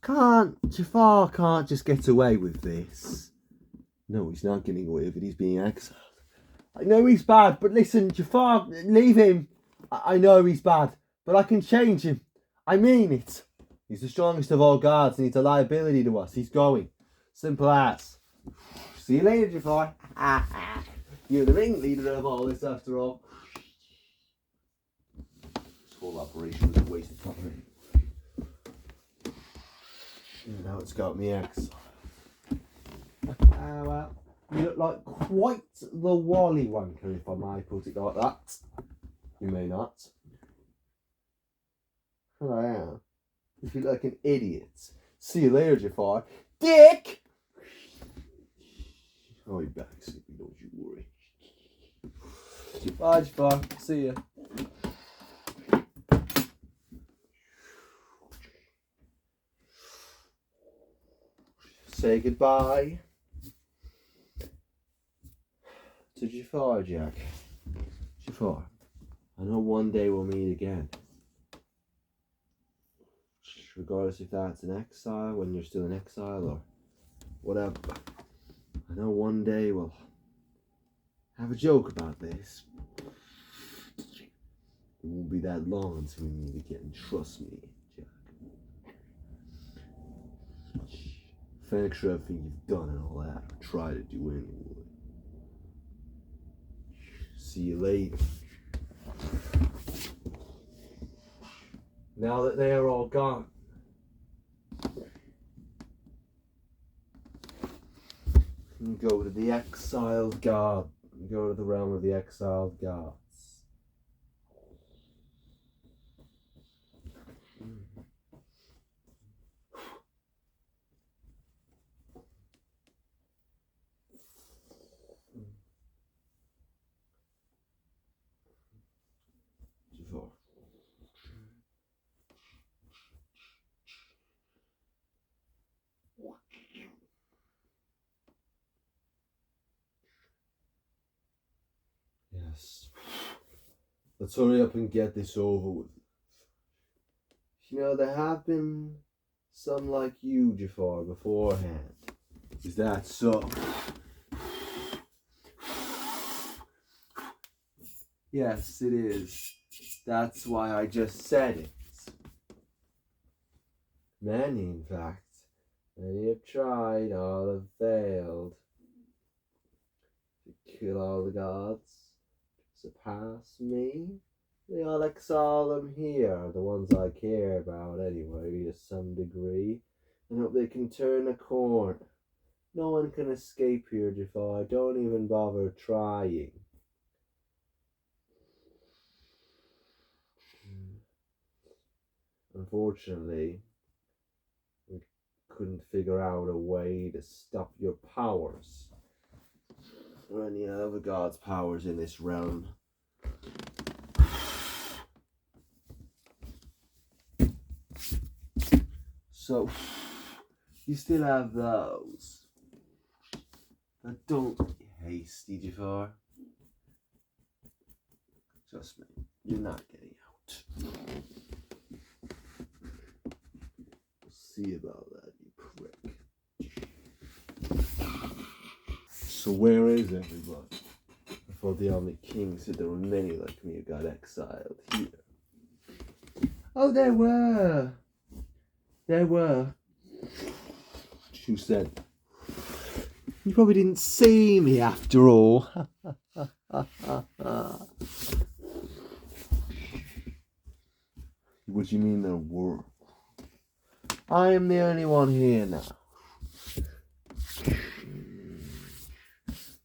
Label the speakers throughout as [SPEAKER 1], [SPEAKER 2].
[SPEAKER 1] Jafar can't just get away with this. No, he's not getting away with it. He's being exiled. I know he's bad, but listen, Jafar, leave him. I know he's bad, but I can change him. I mean it. He's the strongest of all guards, and he's a liability to us. He's going. Simple as. See you later, Jafar. You're the ringleader of all this, after all. This whole operation was a waste of time. Now it's got me exiled. Well, you look like quite the Wally wanker, if I may put it like that. You may not. Oh, yeah. You feel like an idiot. See you later, Jafar. Dick! I'll be back, Sleepy, don't you worry. Bye, Jafar. See ya. Say goodbye to Jafar, Jack. Jafar, I know one day we'll meet again. Regardless if that's in exile, when you're still in exile, or whatever. I know one day we'll have a joke about this. It won't be that long until we meet again, trust me, Jack. Thanks for everything you've done and all that. Or try to do anyway. See you later. Now that they are all gone, you go to the exiled god. Go to the realm of the exiled gods. Yes. Let's hurry up and get this over with. You know, there have been some like you, Jafar, beforehand. Is that so? Yes, it is. That's why I just said it. Many, in fact. Many have tried, all have failed. To kill all the gods, surpass me. They all exile them here, the ones I care about anyway, to some degree, and hope they can turn a corner. No one can escape here, Jafar. Don't even bother trying. Unfortunately, we couldn't figure out a way to stop your powers, or any other god's powers in this realm. So, you still have those. But don't be hasty, Jafar. Trust me, you're not getting out. We'll see about that, you prick. So where is everybody? I thought the only king said there were many like me who got exiled here. Oh, there were. There were. Who said? You probably didn't see me after all. What do you mean there were? I am the only one here now.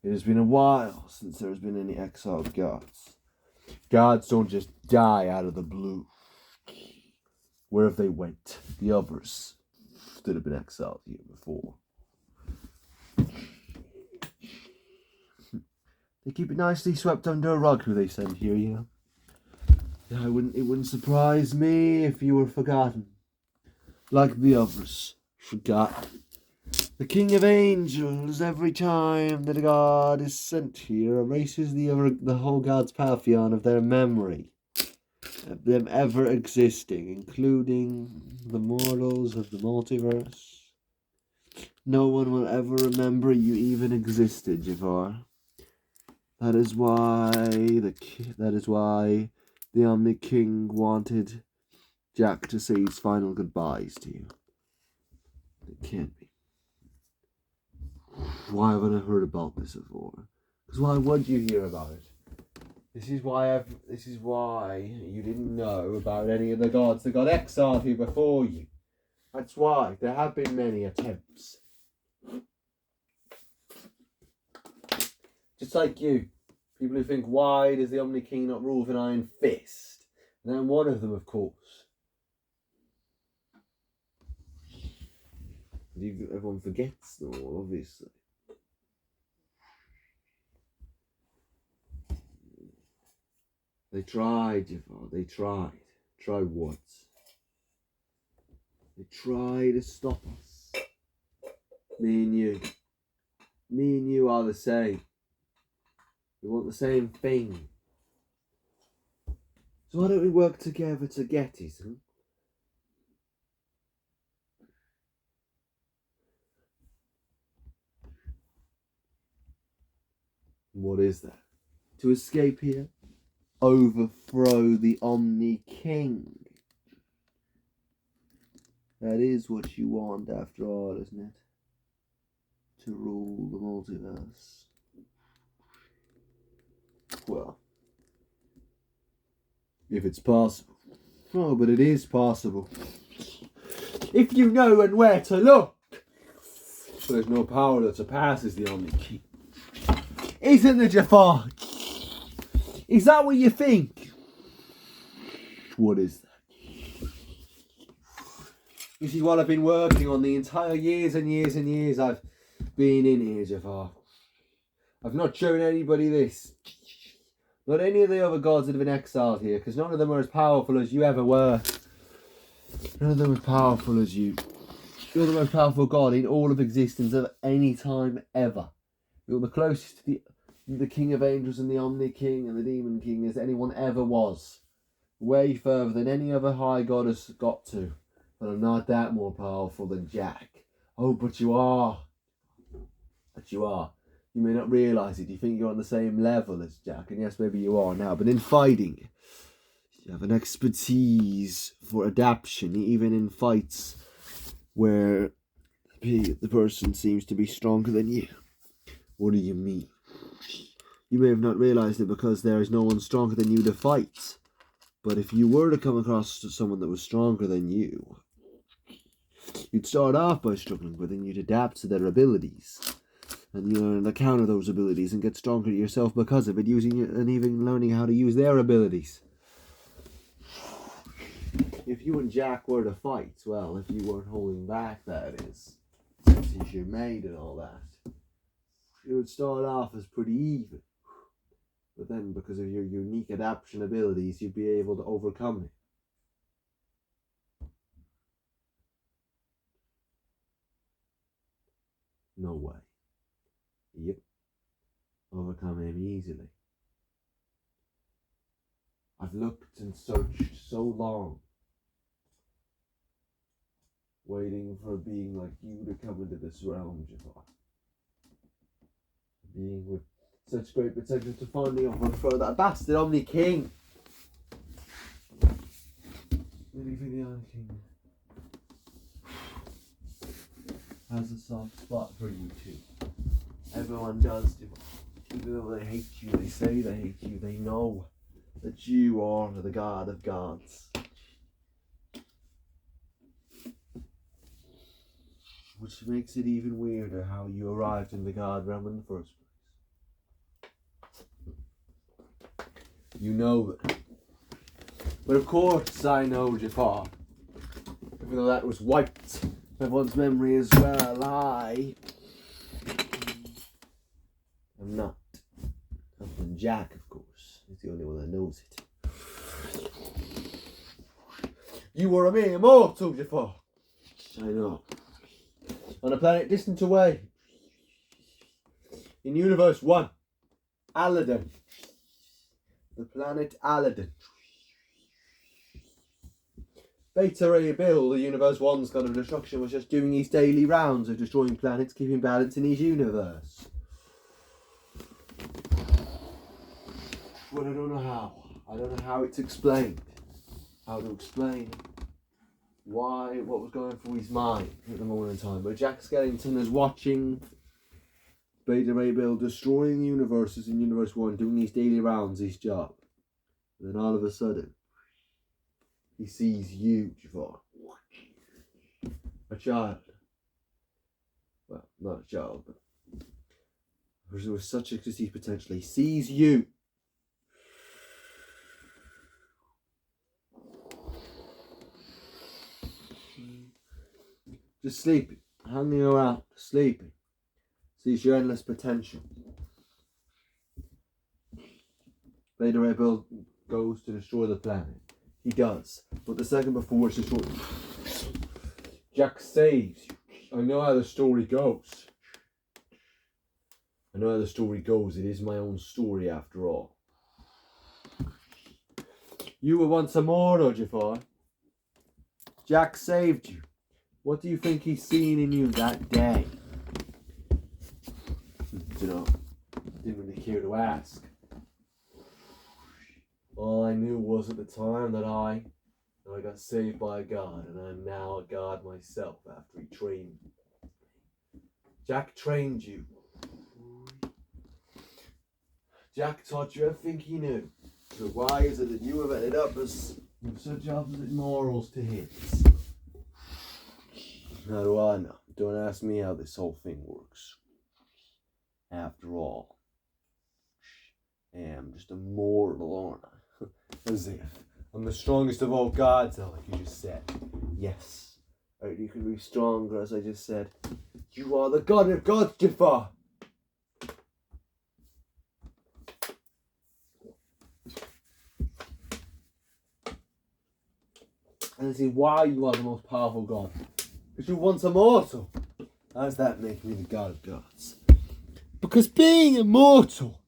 [SPEAKER 1] It has been a while since there has been any exiled gods. Gods don't just die out of the blue. Where have they went? The others that have been exiled here before. They keep it nicely swept under a rug who they send here, you know. Yeah, it wouldn't surprise me if you were forgotten. Like the others forgot. The King of Angels, every time that a god is sent here, erases the whole god's pantheon of their memory. them ever existing, including the mortals of the multiverse. No one will ever remember you even existed, Jafar. That is why the Omni King wanted Jack to say his final goodbyes to you. It can't be. Why haven't I heard about this before? Because why would you hear about it? This is why you didn't know about any of the gods that got exiled here before you. That's why there have been many attempts. Just like you. People who think, why does the Omni King not rule with an iron fist? And then one of them, of course. Everyone forgets them all, obviously. They tried, Jafar. They tried. Try what? They tried to stop us. Me and you. Me and you are the same. We want the same thing. So why don't we work together to get it, huh? What is that? To escape here? Overthrow the Omni King. That is what you want after all, isn't it? To rule the multiverse. Well, if it's possible. Oh, but it is possible. If you know and where to look. There's no power that surpasses the Omni King. Isn't there, Jafar? Is that what you think? What is that? You see what I've been working on the entire years and years and years I've been in here, Jafar. I've not shown anybody this. Not any of the other gods that have been exiled here, because none of them are as powerful as you ever were. None of them are as powerful as you. You're the most powerful god in all of existence of any time ever. You're the closest to the King of Angels and the Omni King and the Demon King as anyone ever was. Way further than any other high god has got to. But I'm not that more powerful than Jack. Oh, but you are. But you are. You may not realise it. You think you're on the same level as Jack. And yes, maybe you are now. But in fighting, you have an expertise for adaptation, even in fights where the person seems to be stronger than you. What do you mean? You may have not realised it because there is no one stronger than you to fight. But if you were to come across someone that was stronger than you, you'd start off by struggling, but then you'd adapt to their abilities. And you learn to counter those abilities and get stronger yourself because of it, using it and even learning how to use their abilities. If you and Jack were to fight, well, if you weren't holding back, that is, since you're made and all that, it would start off as pretty even. But then, because of your unique adaptation abilities, you'd be able to overcome it. No way. Yep. Overcome him easily. I've looked and searched so long, waiting for a being like you to come into this realm, Jafar. A being with such great potential to finally overthrow that bastard Omni King. Really think the Omni King has a soft spot for you too. Everyone does, Jafar. Even though they hate you, they say they hate you, they know that you are the god of gods. Which makes it even weirder how you arrived in the god realm in the first place. You know that. But of course I know, Jafar. Even though that was wiped from everyone's memory as well, I am not. Other than Jack, of course. He's the only one that knows it. You were a mere mortal, Jafar. I know. On a planet distant away. In Universe 1. Aladdin. The planet Aladdin. Beta Ray Bill, the Universe 1's God of Destruction, was just doing his daily rounds of destroying planets, keeping balance in his universe. But I don't know how. I don't know how it's explained. How to explain why, what was going through his mind at the moment in time. But Jack Skellington is watching Beta Ray Bill destroying universes in Universe 1, doing his daily rounds, his job. And then all of a sudden, he sees you, Jafar. A child. Well, not a child, but there was such a potential. He sees you. Just sleeping, hanging around, sleeping. Sees your endless potential. Beta Ray Bill goes to destroy the planet. He does. But the second before it's destroyed, Jack saves you. I know how the story goes. I know how the story goes. It is my own story after all. You were once immortal, Jafar. Jack saved you. What do you think he's seen in you that day? You know, didn't really care to ask. All I knew was at the time that I got saved by a god, and I'm now a god myself after he trained me. Jack trained you. Jack taught you everything he knew. So why is it that you have ended up as such opposite morals to his? How do I know? Don't ask me how this whole thing works. After all, I am just a mortal, aren't I? As if I'm the strongest of all gods, like you just said. Yes, you can be stronger, as I just said. You are the god of gods, Jafar. And see why you are the most powerful god. Because you're once immortal. How does that make me the god of gods? Because being immortal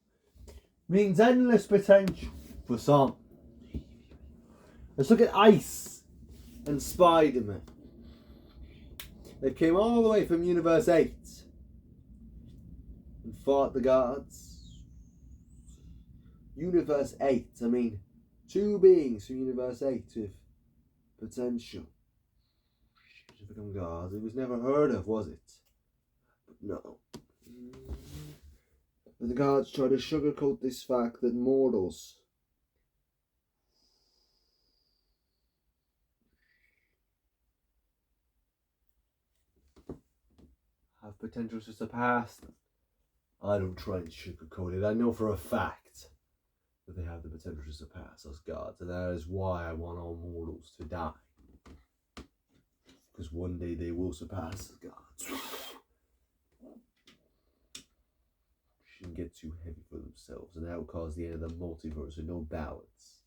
[SPEAKER 1] means endless potential for some. Let's look at Ice and Spider-Man. They came all the way from Universe 8 and fought the gods. Universe 8, I mean, two beings from Universe 8 with potential to become gods. It was never heard of, was it? But no. But the gods try to sugarcoat this fact that mortals have potential to surpass them. I don't try and sugarcoat it. I know for a fact that they have the potential to surpass us gods, and that is why I want all mortals to die. Because one day they will surpass the gods. And get too heavy for themselves, and that will cause the end of the multiverse with no balance.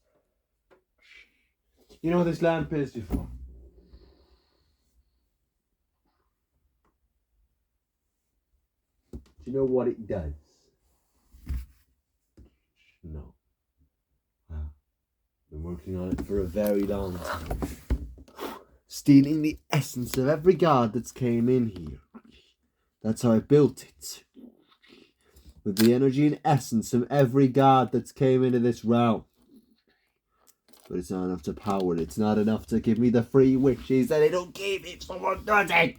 [SPEAKER 1] You know what this lamp is, Jafar? Do you know what it does? No. Wow. Been working on it for a very long time. Stealing the essence of every god that's came in here. That's how I built it. With the energy and essence from every god that's came into this realm. But it's not enough to power it. It's not enough to give me the free wishes that they don't give if someone does it.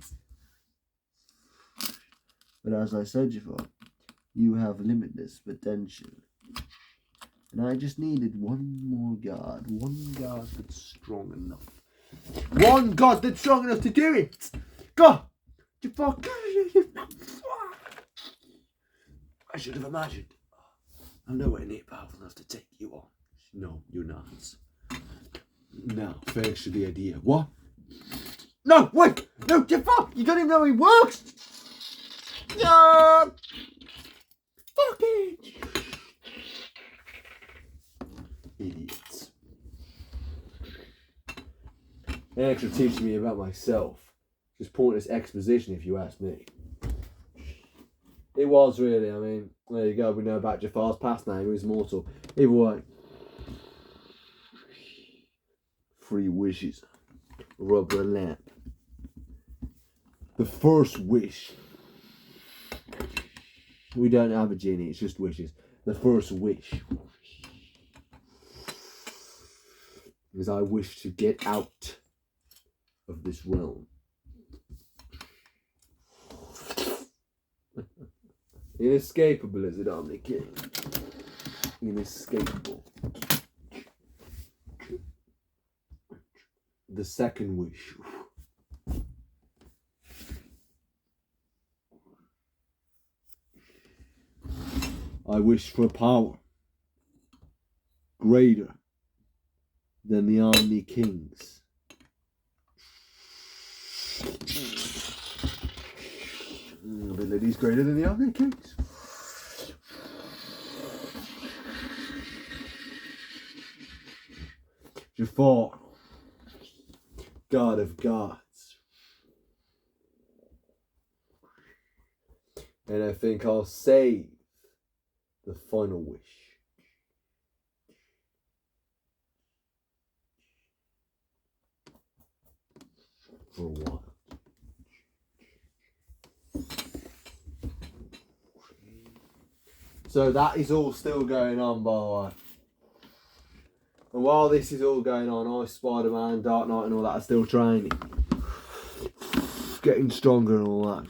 [SPEAKER 1] But as I said before, you have limitless potential. And I just needed one more god. One god that's strong enough. One god that's strong enough to do it. God! I should have imagined. I'm nowhere near powerful enough to take you on. No, you're not. Now, finish the idea. What? No, wait! No, Jafar! You don't even know how he works! No! Fuck it! Idiots. They actually teach me about myself. Just pointless exposition, if you ask me. It was really, I mean, there you go, we know about Jafar's past now, he was mortal. Either way. 3 wishes. rubber lamp. The first wish. We don't have a genie, it's just wishes. The first wish is I wish to get out of this realm. Inescapable is it, Omni King? Inescapable. The second wish. I wish for power greater than the Omni Kings. Abilities greater than the Omni Kings. Jafar, God of gods. And I think I'll save the final wish. For a while. So that is all still going on, by the way. And while this is all going on, Spider-Man, Dark Knight and all that are still training. Getting stronger and all that.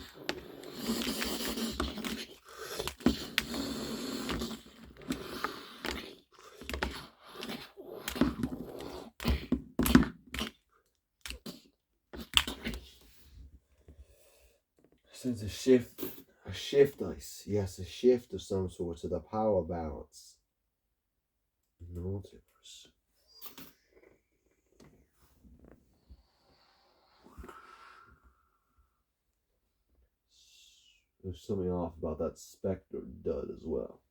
[SPEAKER 1] Since a shift, yes, a shift of some sort to the power balance in the multiverse. There's something off about that Spectre dud as well.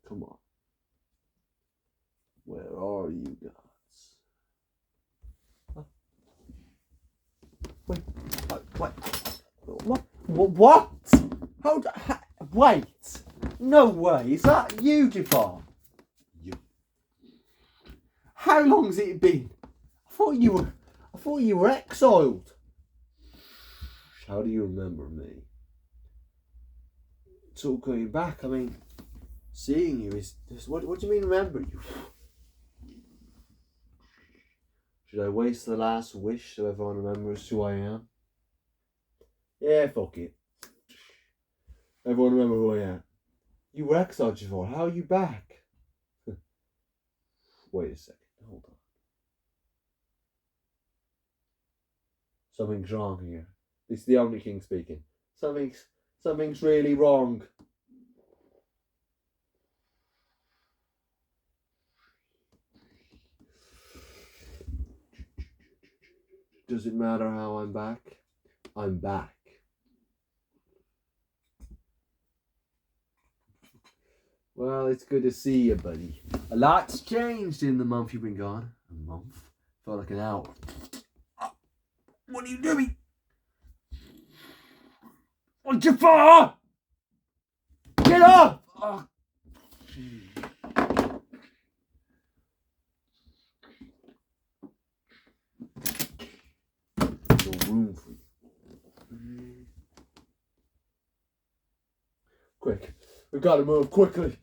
[SPEAKER 1] Come on. Where are you gods? Huh? Wait. What? Hold on. Wait. No way. Is that you, Jafar? You. How long's it been? I thought you were exiled. How do you remember me? It's all going back. I mean, seeing you is what do you mean remember you? Should I waste the last wish so everyone remembers who I am? Yeah, fuck it. Everyone remember who I am. You were exiled before. How are you back? Wait a second. Hold on. Something's wrong here. This is the Omni King speaking. Something's really wrong. Does it matter how I'm back? I'm back. Well, it's good to see you, buddy. A lot's changed in the month you've been gone. A month? Felt like an hour. What are you doing? Oh, Jafar! Get up! Oh. No room for you. Quick. We've got to move quickly.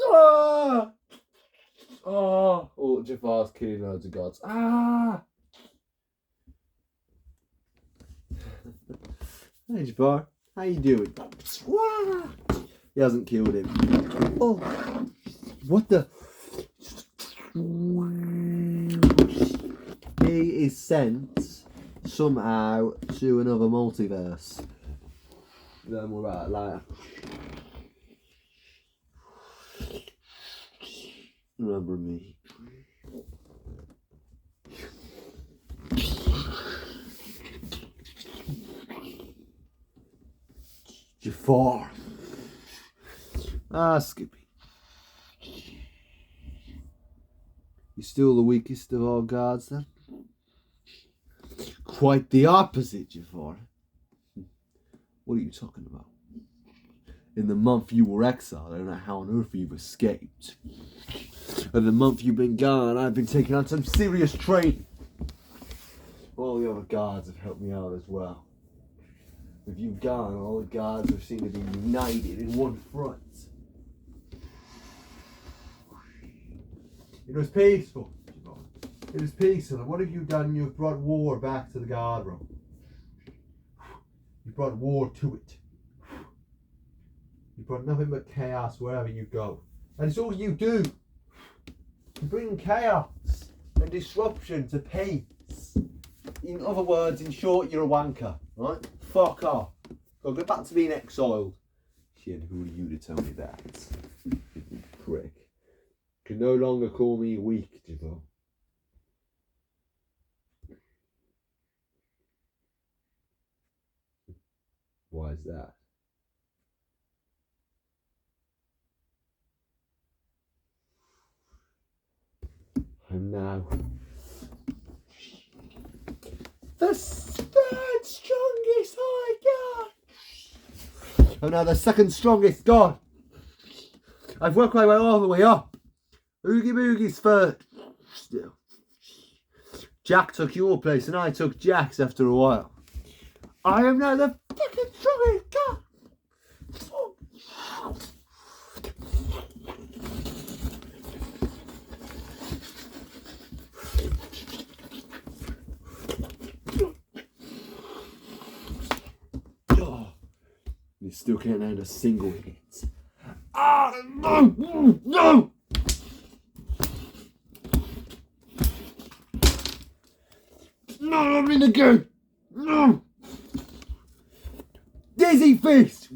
[SPEAKER 1] Ah! Oh, Jafar's killing loads of gods. Ah! Hey, Jafar. How you doing? Ah! He hasn't killed him. Oh! What the? He is sent somehow to another multiverse. Then more about it later. Remember me. Jafar. Ah, Skippy. You're still the weakest of all gods then? Quite the opposite, Jafar. What are you talking about? In the month you were exiled, I don't know how on earth you've escaped. In the month you've been gone, I've been taking on some serious training. All the other gods have helped me out as well. If you've gone, all the gods are seen to be united in one front. It was peaceful. It was peaceful. And what have you done? You've brought war back to the god realm. You brought war to it. You brought nothing but chaos wherever you go. And it's all you do. You bring chaos and disruption to peace. In other words, in short, you're a wanker, right? Fuck off. Go get back to being exiled. Shit, who are you to tell me that? You prick. You can no longer call me weak, Jafar. Why is that? I'm now the third strongest high god. I'm now the second strongest god. I've worked my way all the way up. Oogie Boogie's third. Still. Jack took your place and I took Jack's after a while. I am now the fucking strongest god. You still can't land a single hit. Ah, no! No! No, I'm in the game! No! Dizzy Fist!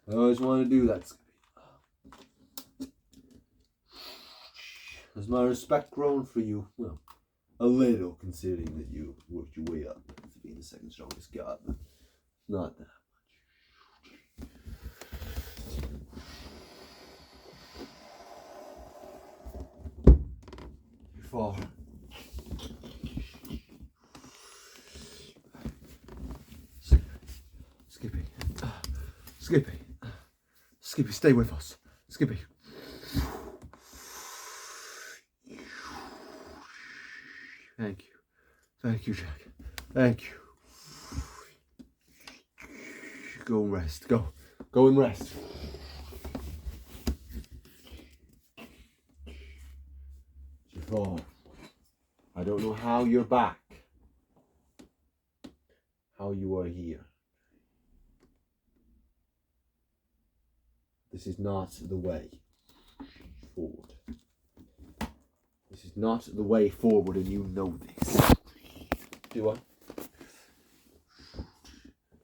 [SPEAKER 1] I always want to do that. Has my respect grown for you? Well, a little, considering that you worked your way up to being the second strongest god, but not that much. Before. Skippy, stay with us. Skippy. Thank you. Thank you, Jack. Thank you. Go and rest. Go and rest. Jafar, I don't know how you're back. How you are here. This is not the way forward. This is not the way forward, and you know this. Do I?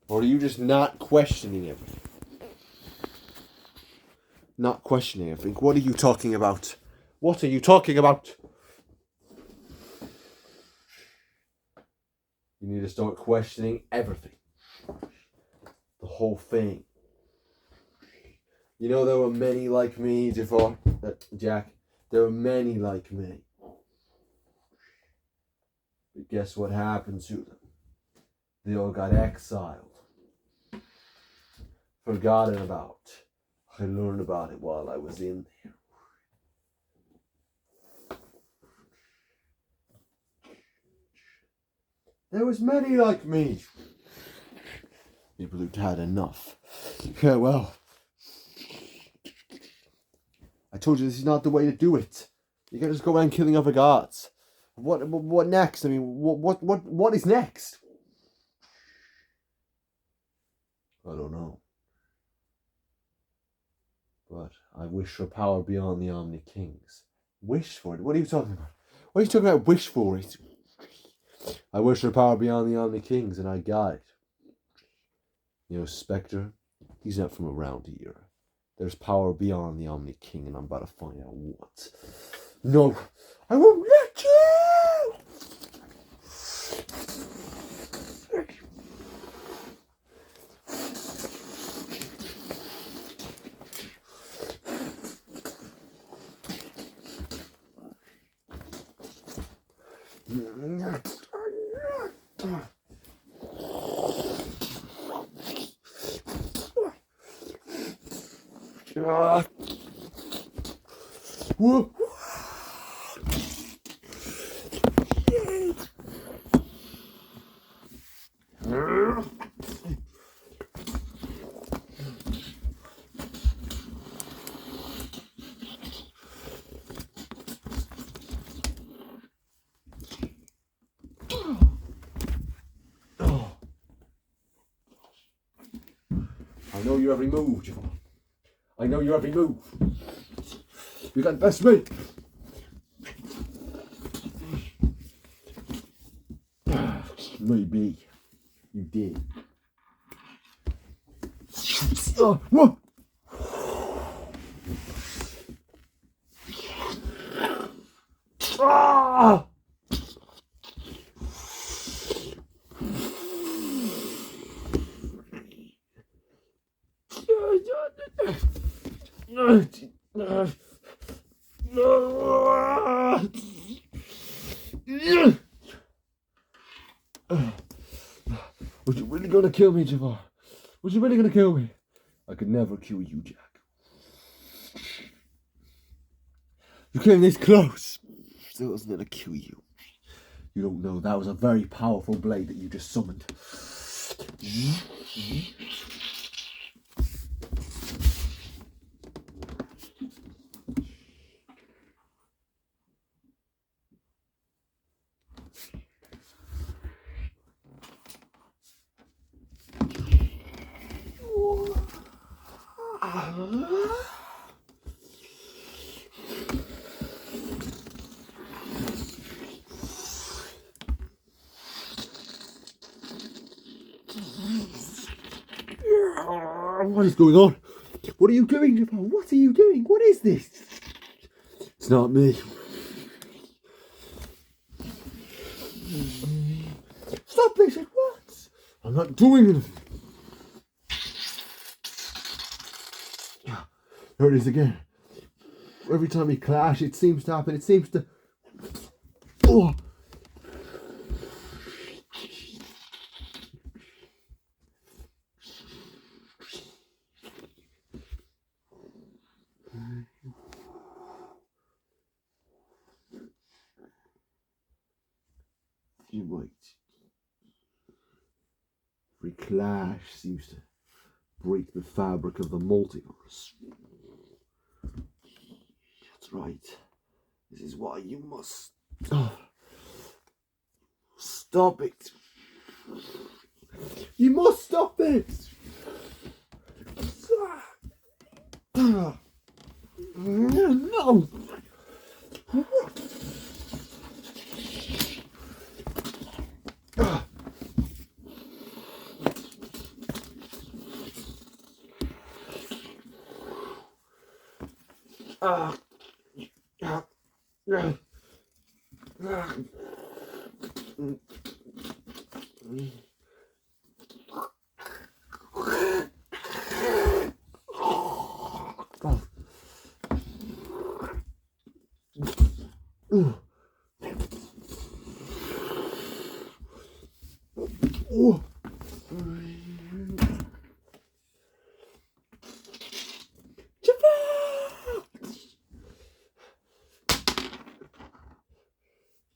[SPEAKER 1] Or are you just not questioning everything? Not questioning everything. What are you talking about? What are you talking about? You need to start questioning everything. The whole thing. You know, there were many like me, Jafar, Jack. There were many like me. But guess what happened to them? They all got exiled. Forgotten about. I learned about it while I was in there. There was many like me. People who'd had enough. Yeah, well. I told you this is not the way to do it. You can't just go around killing other gods. What next? I mean, what is next? I don't know. But I wish for power beyond the Omni Kings. Wish for it? What are you talking about? What are you talking about? Wish for it? I wish for power beyond the Omni Kings, and I got it. You know, Spectre, He's not from around here. There's power beyond the Omni King, and I'm about to find out what. No, I won't let you! I know your every move, Javon. I know your every move. You got the best of me. Maybe you did. What? Ah! Was you really gonna kill me, Jafar? Was you really gonna kill me? I could never kill you, Jack. You came this close. Still wasn't gonna kill you. You don't know that was a very powerful blade that you just summoned. What is going on? What are you doing, Japan? What are you doing? What is this? It's not me. Stop this at once. I'm not doing anything. There it is again. Every time we clash, it seems to happen. It seems to... Oh. You're right. Every clash seems to break the fabric of the multiverse. That's right. This is why you must stop it. You must stop it. No.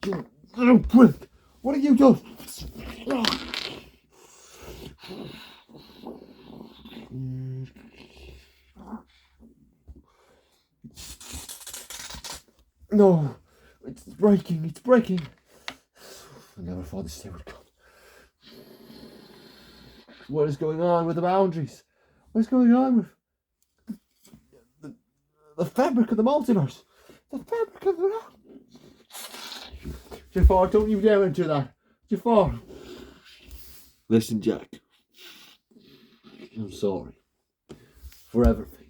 [SPEAKER 1] You little prick! What are you doing? No, it's breaking, it's breaking. I never thought this day would come. What is going on with the boundaries? What is going on with the fabric of the multiverse? The fabric of the... Jafar, don't you dare enter that. Jafar. Listen, Jack. I'm sorry. for everything.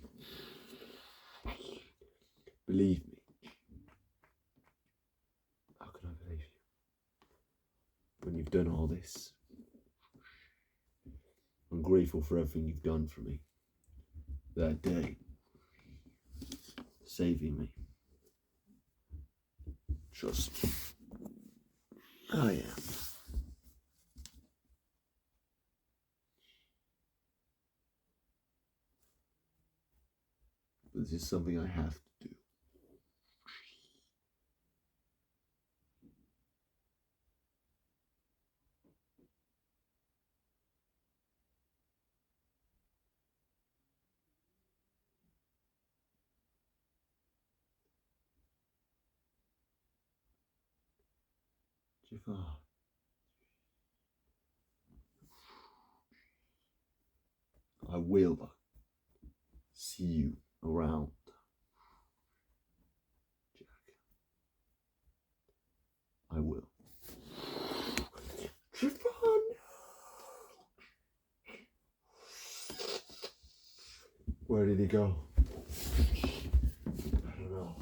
[SPEAKER 1] Believe me. How can I believe you? When you've done all this. I'm grateful for everything you've done for me. That day. Saving me. Trust me. I am. But this is something I have to do. Jafar. I will see you around, Jack. I will. Jafar. Where did he go? I don't know.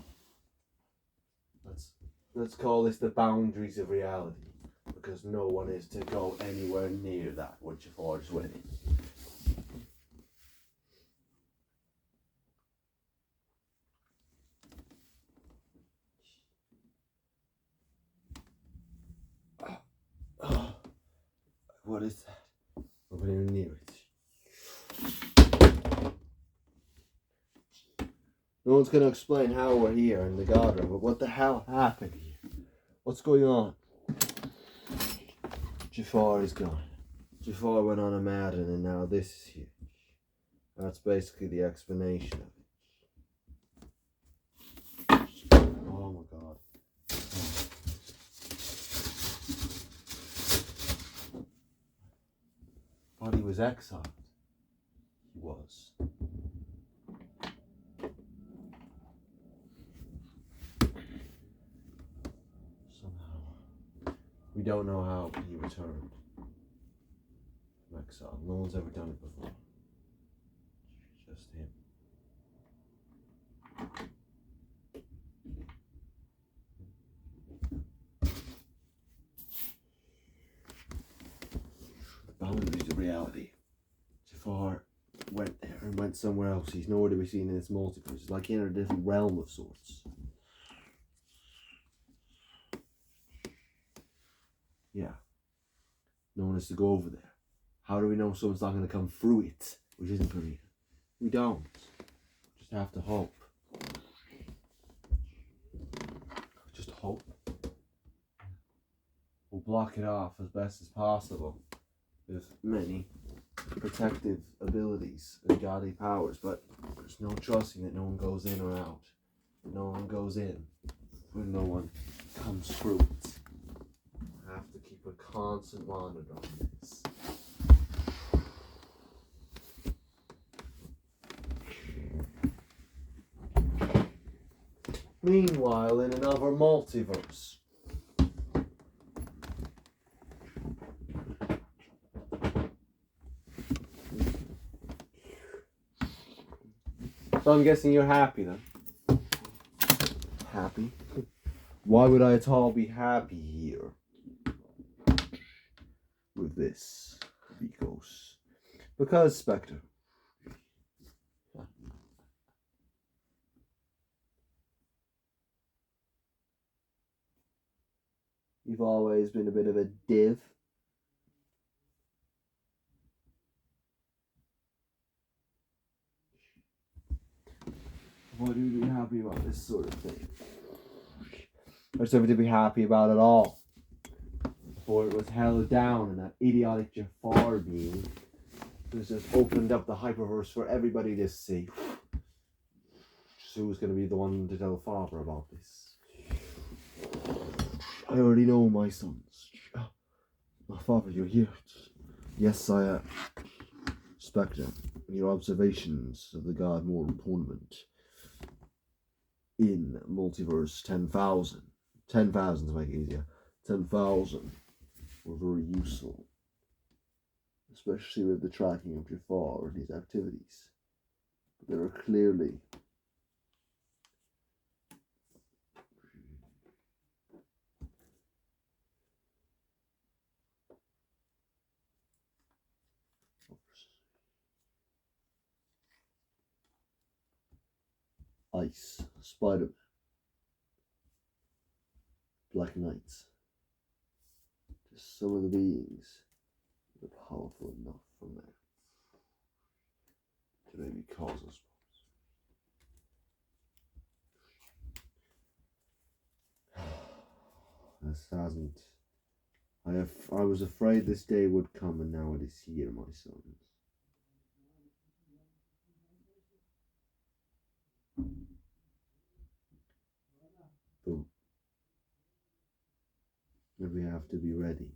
[SPEAKER 1] Let's call this the boundaries of reality, because no one is to go anywhere near that with Jafar's wedding. What is that? Nobody near it. No one's going to explain how we're here in the God room, but what the hell happened here? What's going on? Jafar is gone. Jafar went on a madden and now this is here. That's basically the explanation of it. Oh my God. Thought he was exiled. He was. Somehow. We don't know how he returned from exile. No one's ever done it before. Just him. The boundaries of reality. Jafar went there and went somewhere else. He's nowhere to be seen in this multiverse. It's like he entered a different realm of sorts. Yeah. No one is to go over there. How do we know someone's not going to come through it, which isn't permitted? We don't. Just have to hope. Just hope. We'll block it off as best as possible with many protective abilities and godly powers, but there's no trusting that no one goes in or out. No one goes in when no one comes through it. I have to keep a constant monitor on this. Meanwhile, in another multiverse. So I'm guessing you're happy then? Happy? Why would I at all be happy here? With this, Vikos. Because, Spectre. You've always been a bit of a div. Why do you be happy about this sort of thing? There's something to be happy about at all. Before it was held down and that idiotic Jafar being just opened up the hyperverse for everybody to see. Who's going to be the one to tell Father about this? I already know, my sons. My father, you're here. Yes, I am. Spectre, your observations of the God Mortal tournament in Multiverse 10,000. 10,000 to make it easier. 10,000 were very useful. Especially with the tracking of Jafar and his activities. There are clearly Ice, Spider-Man, Black Knights. Just some of the beings that are powerful enough from there to maybe cause us. This hasn't. I was afraid this day would come, and now it is here, my sons. But we have to be ready.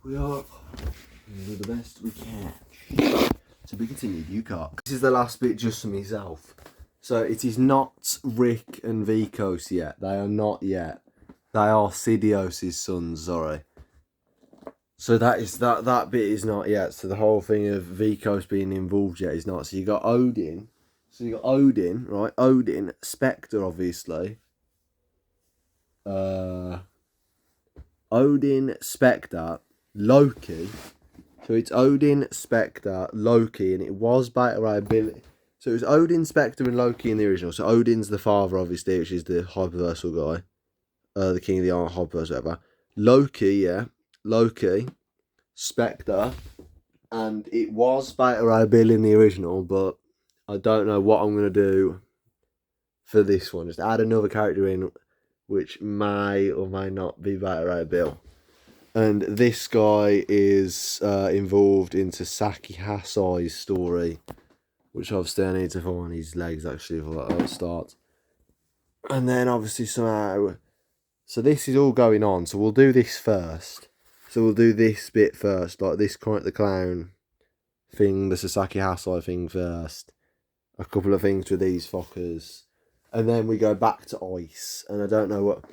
[SPEAKER 1] We are do the best we can. To be continued, you can't. This is the last bit just for myself. So it is not Rick and Vikos yet. They are not yet. They are Sidious' sons, sorry. So that bit is not yet. So the whole thing of Vikos being involved yet is not. So you got Odin. So you got Odin, right? Odin, Spectre, obviously. Odin, Spectre, Loki. So it's Odin, Spectre, Loki, and it was Beta Ray Bill. So it was Odin, Spectre, and Loki in the original. So Odin's the father, obviously, which is the hyperversal guy. The king of the hyperverse, whatever. Loki, yeah. Loki, Spectre, and it was Beta Ray Bill in the original, but I don't know what I'm going to do for this one. Just add another character in, which may or may not be Beta Ray Bill. And this guy is involved into Saki Hasai's story, which obviously I need to find his legs actually for that start. And then obviously somehow, so this is all going on. So we'll do this first. So we'll do this bit first, like this Comet the Clown thing, the Sasaki Hasai thing first. A couple of things with these fuckers. And then we go back to Ice. And I don't know what.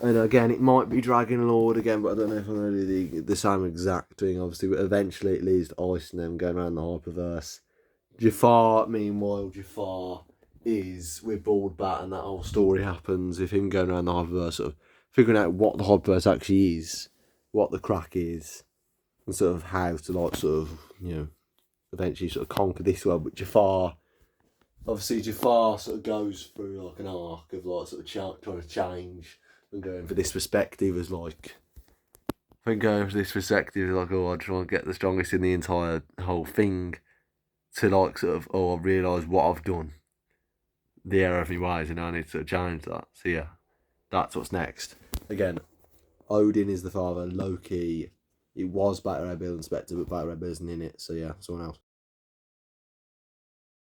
[SPEAKER 1] And again, it might be Dragon Lord again, but I don't know if I'm going to do the same exact thing, obviously. But eventually it leads to Ice and them going around the Hyperverse. Jafar, meanwhile, Jafar is with Bald Bat, and that whole story happens with him going around the Hyperverse, sort of figuring out what the Hyperverse actually is, what the crack is, and sort of how to, like, sort of, you know, eventually sort of conquer this world. But Jafar, obviously, Jafar sort of goes through, like, an arc of, like, sort of trying to change and going for this perspective as, like, I think going for this perspective is like, oh, I try and get the strongest in the entire whole thing, to, like, sort of, oh, I realise what I've done, the error of my ways, and I need to sort of change that. So yeah, that's what's next. Again, Odin is the father, Loki, it was Beta Ray Bill and Spectre, but Beta Ray Bill isn't in it, so yeah, someone else.